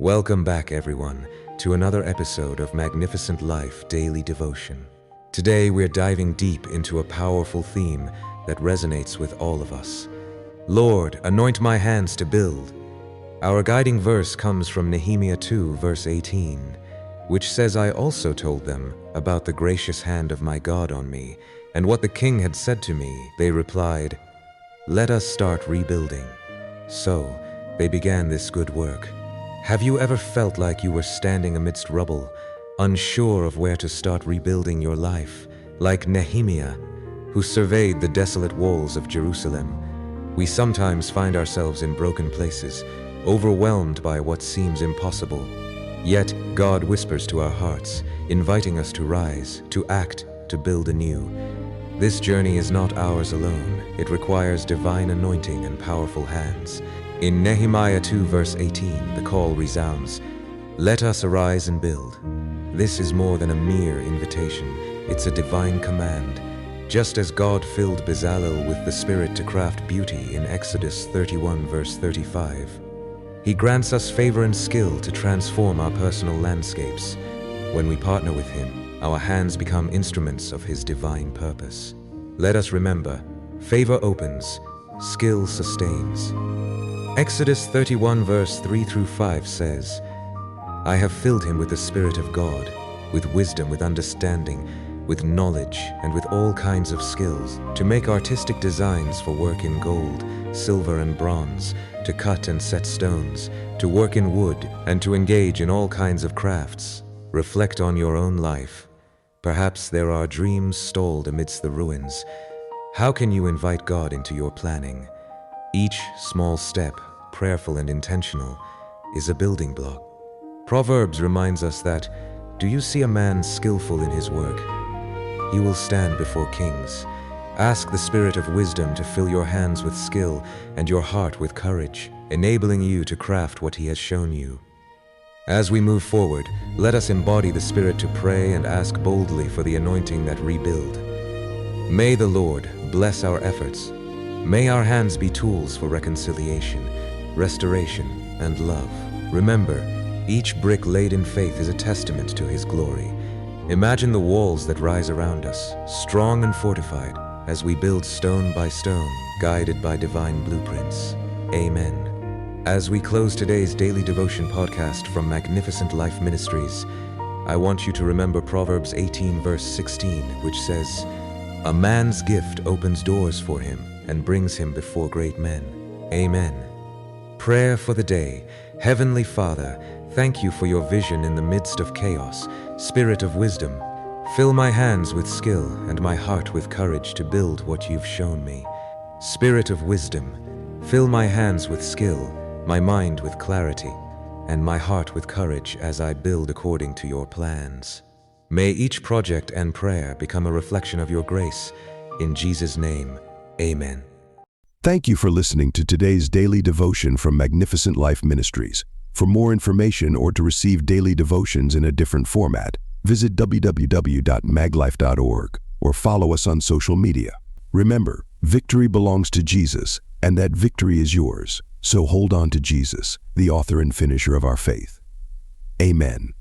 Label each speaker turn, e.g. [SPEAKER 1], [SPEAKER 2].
[SPEAKER 1] Welcome back, everyone, to another episode of Magnificent Life Daily Devotion. Today, we're diving deep into a powerful theme that resonates with all of us. Lord, anoint my hands to build. Our guiding verse comes from Nehemiah 2, verse 18, which says, I also told them about the gracious hand of my God on me, and what the king had said to me. They replied, let us start rebuilding. So, they began this good work. Have you ever felt like you were standing amidst rubble, unsure of where to start rebuilding your life? Like Nehemiah, who surveyed the desolate walls of Jerusalem, we sometimes find ourselves in broken places, overwhelmed by what seems impossible. Yet, God whispers to our hearts, inviting us to rise, to act, to build anew. This journey is not ours alone. It requires divine anointing and powerful hands. In Nehemiah 2 verse 18, the call resounds, let us arise and build. This is more than a mere invitation. It's a divine command. Just as God filled Bezalel with the Spirit to craft beauty in Exodus 31 verse 35, He grants us favor and skill to transform our personal landscapes. When we partner with Him, our hands become instruments of His divine purpose. Let us remember, favor opens, skill sustains. Exodus 31 verse 3 through 5 says, I have filled him with the Spirit of God, with wisdom, with understanding, with knowledge, and with all kinds of skills, to make artistic designs for work in gold, silver, and bronze, to cut and set stones, to work in wood, and to engage in all kinds of crafts. Reflect on your own life. Perhaps there are dreams stalled amidst the ruins. How can you invite God into your planning? Each small step, prayerful and intentional, is a building block. Proverbs reminds us that, do you see a man skillful in his work? He will stand before kings. Ask the Spirit of wisdom to fill your hands with skill and your heart with courage, enabling you to craft what He has shown you. As we move forward, let us embody the Spirit to pray and ask boldly for the anointing that rebuild. May the Lord bless our efforts. May our hands be tools for reconciliation, restoration, and love. Remember, each brick laid in faith is a testament to His glory. Imagine the walls that rise around us, strong and fortified, as we build stone by stone, guided by divine blueprints. Amen. As we close today's Daily Devotion podcast from Magnificent Life Ministries, I want you to remember Proverbs 18 verse 16, which says, a man's gift opens doors for him and brings him before great men. Amen. Prayer for the day. Heavenly Father, thank you for your vision in the midst of chaos. Spirit of wisdom, fill my hands with skill and my heart with courage to build what you've shown me. Spirit of wisdom, fill my hands with skill, my mind with clarity, and my heart with courage as I build according to your plans. May each project and prayer become a reflection of your grace. In Jesus' name, amen.
[SPEAKER 2] Thank you for listening to today's daily devotion from Magnificent Life Ministries. For more information or to receive daily devotions in a different format, visit www.maglife.org or follow us on social media. Remember, victory belongs to Jesus, and that victory is yours. So hold on to Jesus, the author and finisher of our faith. Amen.